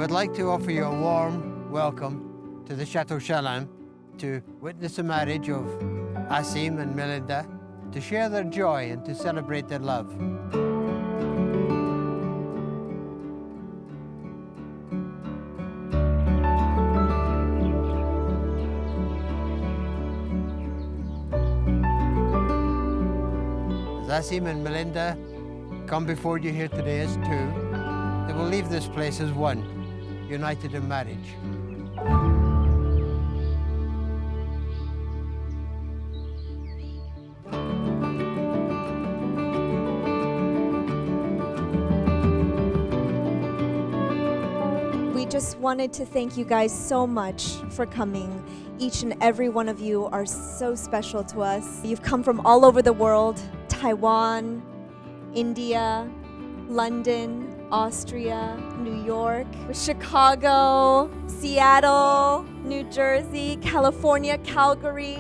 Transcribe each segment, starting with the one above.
would like to offer you a warm welcome to the Chateau Challain to witness the marriage of Aseem and Meilinda, to share their joy and to celebrate their love. As Aseem and Meilinda come before you here today as two, they will leave this place as one, united in marriage. We just wanted to thank you guys so much for coming. Each and every one of you are so special to us. You've come from all over the world: Taiwan, India, London, Austria, New York, Chicago, Seattle, New Jersey, California, Calgary.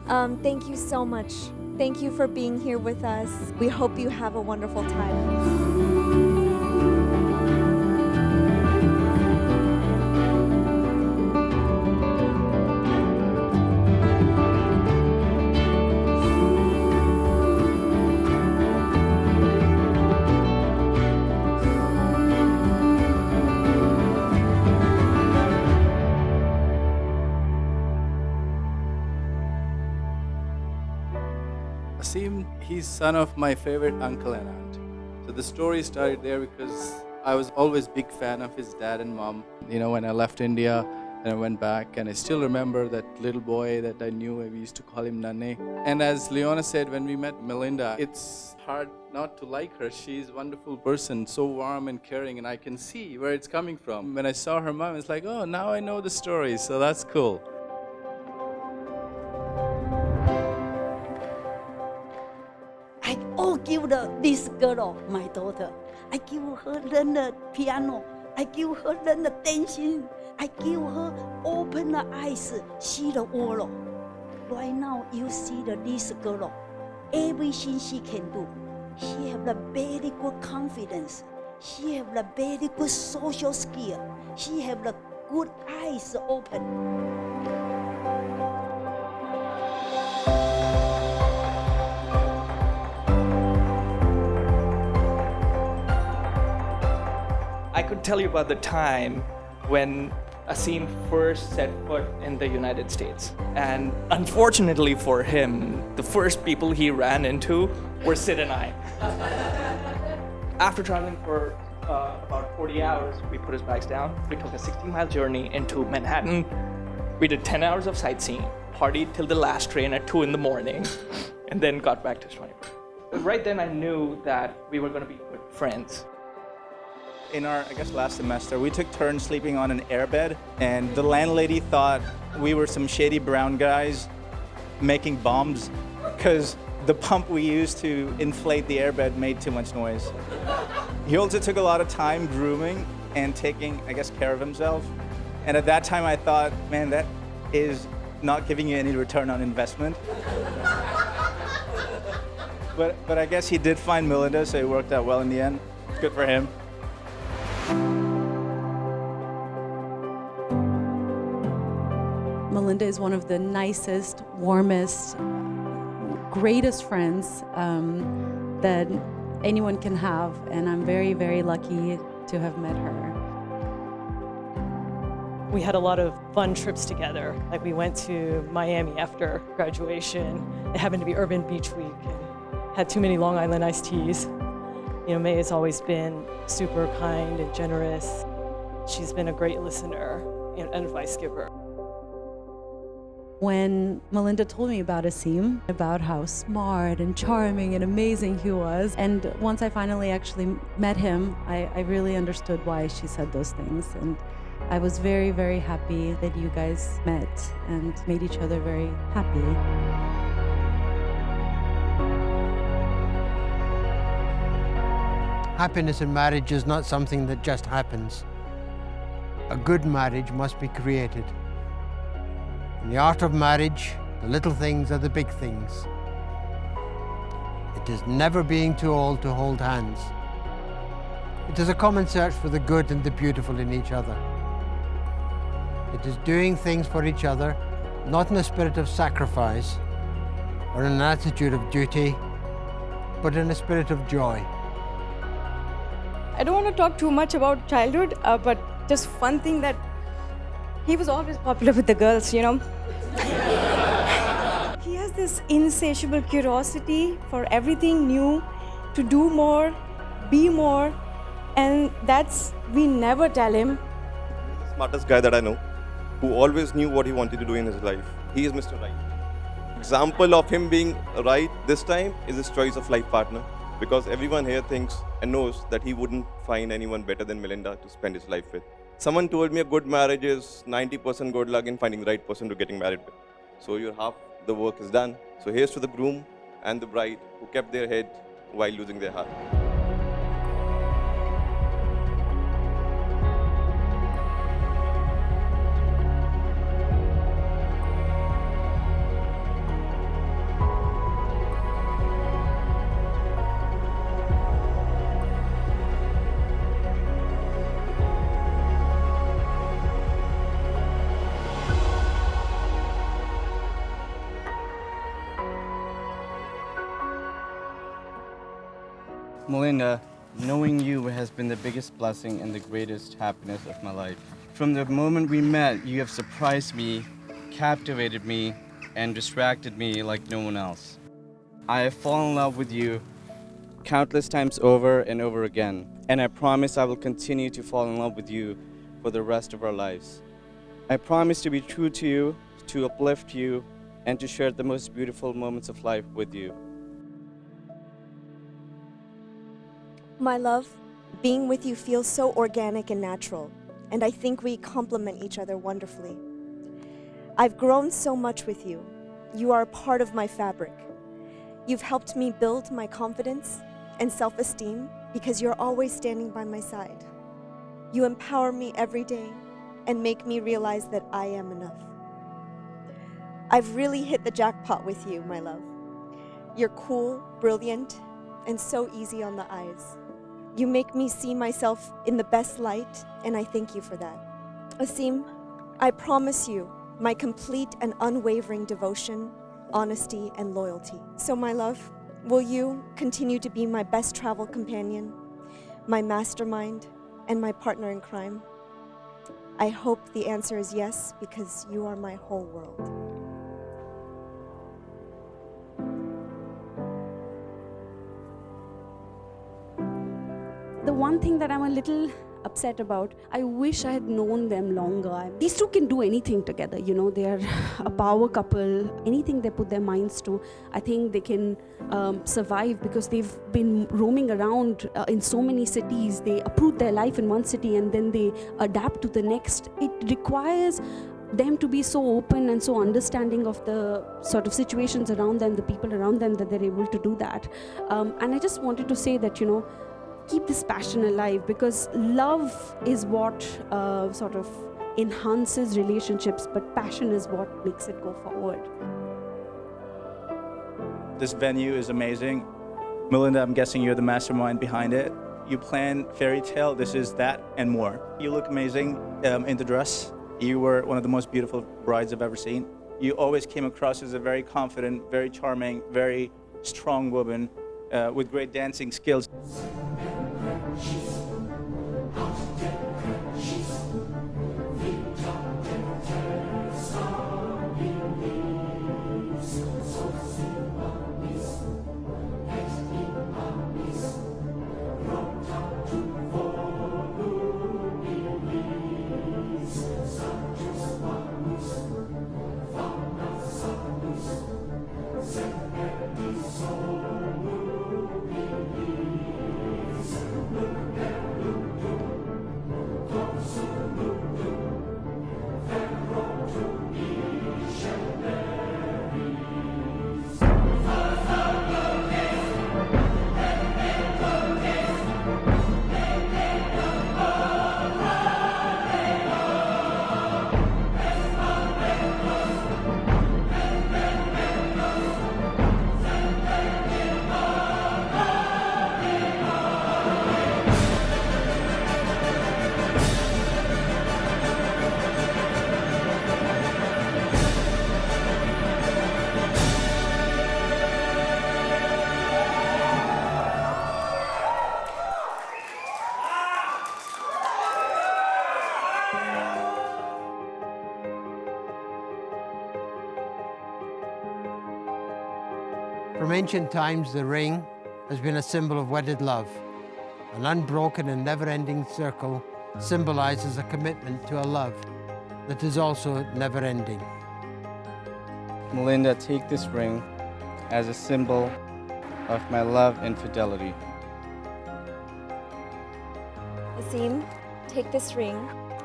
Thank you so much. Thank you for being here with us. We hope you have a wonderful time. Aseem, he's son of my favorite uncle and aunt. So the story started there because I was always a big fan of his dad and mom. You know, when I left India and I went back, and I still remember that little boy that I knew. We used to call him Nane. And as Leona said, when we met Meilinda, it's hard not to like her. She's a wonderful person, so warm and caring, and I can see where it's coming from. When I saw her mom, it's like, oh, now I know the story, so that's cool. Give this girl, my daughter. I give her learn the piano. I give her learn the dancing. I give her open the eyes, see the world. Right now, you see this girl. Everything she can do. She have the very good confidence. She have the very good social skill. She have the good eyes open. I could tell you about the time when Aseem first set foot in the United States. And unfortunately for him, the first people he ran into were Sid and I. After traveling for about 40 hours, we put his bags down. We took a 60-mile journey into Manhattan. We did 10 hours of sightseeing, partied till the last train at 2 in the morning, and then got back to Stony Brook. Right then I knew that we were going to be good friends. In our, last semester, we took turns sleeping on an airbed, and the landlady thought we were some shady brown guys making bombs because the pump we used to inflate the airbed made too much noise. He also took a lot of time grooming and taking, care of himself. And at that time I thought, man, that is not giving you any return on investment. But I guess he did find Meilinda, so it worked out well in the end. Good for him. Meilinda is one of the nicest, warmest, greatest friends that anyone can have, and I'm very, very lucky to have met her. We had a lot of fun trips together. Like, we went to Miami after graduation. It happened to be Urban Beach Week, and had too many Long Island iced teas. You know, May has always been super kind and generous. She's been a great listener and advice giver. When Meilinda told me about Aseem, about how smart and charming and amazing he was, and once I finally actually met him, I really understood why she said those things. And I was very, very happy that you guys met and made each other very happy. Happiness in marriage is not something that just happens. A good marriage must be created. In the art of marriage, the little things are the big things. It is never being too old to hold hands. It is a common search for the good and the beautiful in each other. It is doing things for each other, not in a spirit of sacrifice or in an attitude of duty, but in a spirit of joy. I don't want to talk too much about childhood, but just one thing that he was always popular with the girls, you know. He has this insatiable curiosity for everything new, to do more, be more, and we never tell him. The smartest guy that I know, who always knew what he wanted to do in his life. He is Mr. Right. Example of him being right this time is his choice of life partner, because everyone here thinks and knows that he wouldn't find anyone better than Meilinda to spend his life with. Someone told me a good marriage is 90% good luck in finding the right person to getting married with. So your half the work is done. So here's to the groom and the bride who kept their head while losing their heart. Meilinda, knowing you has been the biggest blessing and the greatest happiness of my life. From the moment we met, you have surprised me, captivated me, and distracted me like no one else. I have fallen in love with you countless times over and over again, and I promise I will continue to fall in love with you for the rest of our lives. I promise to be true to you, to uplift you, and to share the most beautiful moments of life with you. My love, being with you feels so organic and natural, and I think we complement each other wonderfully. I've grown so much with you. You are a part of my fabric. You've helped me build my confidence and self-esteem because you're always standing by my side. You empower me every day and make me realize that I am enough. I've really hit the jackpot with you, my love. You're cool, brilliant, and so easy on the eyes. You make me see myself in the best light, and I thank you for that. Aseem, I promise you my complete and unwavering devotion, honesty, and loyalty. So, my love, will you continue to be my best travel companion, my mastermind, and my partner in crime? I hope the answer is yes, because you are my whole world. The one thing that I'm a little upset about, I wish I had known them longer. These two can do anything together, you know, they're a power couple. Anything they put their minds to, I think they can survive, because they've been roaming around in so many cities. They uproot their life in one city and then they adapt to the next. It requires them to be so open and so understanding of the sort of situations around them, the people around them, that they're able to do that. And I just wanted to say that, you know, keep this passion alive, because love is what sort of enhances relationships, but passion is what makes it go forward. This venue is amazing. Meilinda, I'm guessing you're the mastermind behind it. You plan fairy tale, this is that and more. You look amazing in the dress. You were one of the most beautiful brides I've ever seen. You always came across as a very confident, very charming, very strong woman with great dancing skills. From ancient times, the ring has been a symbol of wedded love. An unbroken and never-ending circle symbolizes a commitment to a love that is also never-ending. Meilinda, take this ring as a symbol of my love and fidelity. Aseem, take this ring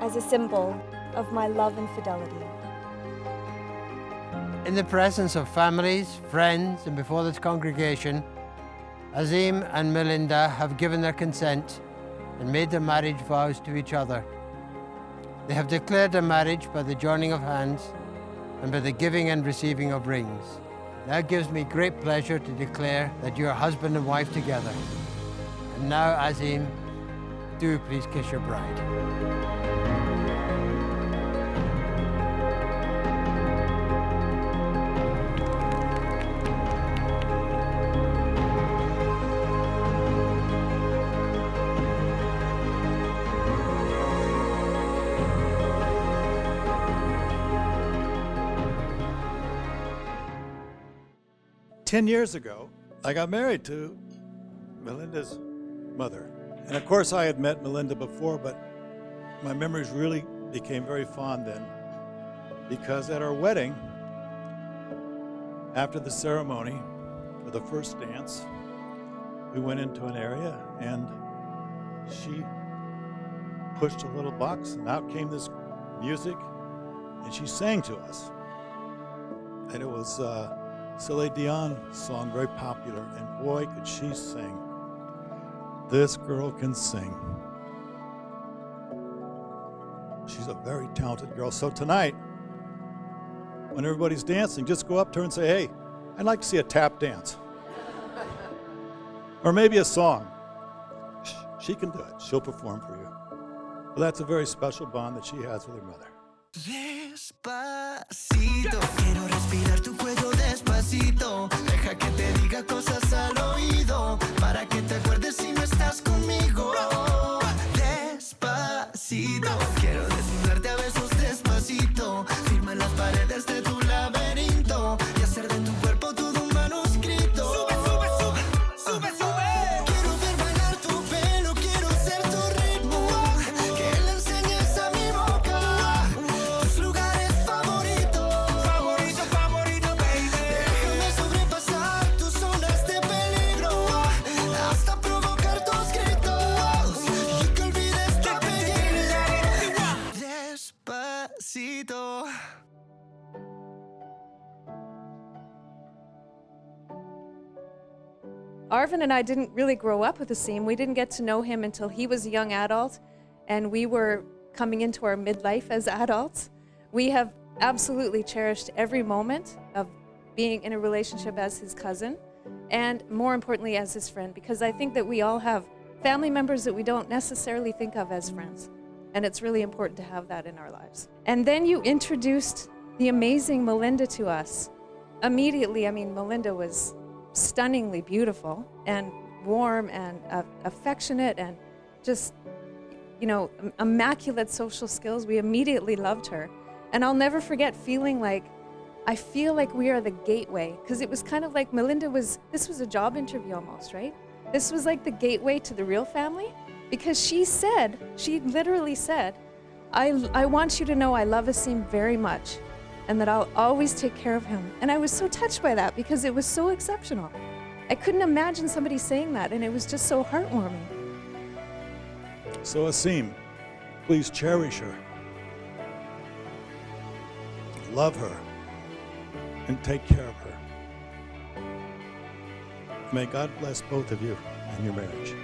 as a symbol of my love and fidelity. In the presence of families, friends, and before this congregation, Aseem and Meilinda have given their consent and made their marriage vows to each other. They have declared their marriage by the joining of hands and by the giving and receiving of rings. Now gives me great pleasure to declare that you are husband and wife together. And now, Aseem, do please kiss your bride. 10 years ago, I got married to Meilinda's mother. And of course, I had met Meilinda before, but my memories really became very fond then, because at our wedding, after the ceremony for the first dance, we went into an area and she pushed a little box and out came this music and she sang to us. And it was Celine Dion's song, very popular, and boy, could she sing. This girl can sing. She's a very talented girl. So tonight, when everybody's dancing, just go up to her and say, hey, I'd like to see a tap dance. Or maybe a song. She can do it. She'll perform for you. Well, that's a very special bond that she has with her mother. Despacito, quiero respirar tu cuello despacito. Deja que te diga cosas al oído, para que te acuerdes si no estás conmigo. Despacito, quiero desnudarte a besos despacito. Firma en las paredes de tu laberinto y hacer de tu cuerpo todo un manuscrito. Sube, sube, sube, sube, sube. Quiero ver bailar tu pelo, quiero ser tu ritmo. Que le enseñes a mi boca tus lugares favoritos. Favorito, favorito, baby. Déjame sobrepasar tus zonas de peligro, hasta provocar tus gritos y que olvides tu apellido. Despacito. Arvin and I didn't really grow up with Aseem. We didn't get to know him until he was a young adult and we were coming into our midlife as adults. We have absolutely cherished every moment of being in a relationship as his cousin and more importantly as his friend, because I think that we all have family members that we don't necessarily think of as friends, and it's really important to have that in our lives. And then you introduced the amazing Meilinda to us. Immediately, I mean, Meilinda was stunningly beautiful and warm and affectionate and just, you know, immaculate social skills. We immediately loved her. And I'll never forget feeling like, I feel like we are the gateway, because it was kind of like this was a job interview almost, right? This was like the gateway to the real family, because she literally said, I want you to know I love Aseem very much and that I'll always take care of him. And I was so touched by that because it was so exceptional. I couldn't imagine somebody saying that, and it was just so heartwarming. So Aseem, please cherish her, love her, and take care of her. May God bless both of you and your marriage.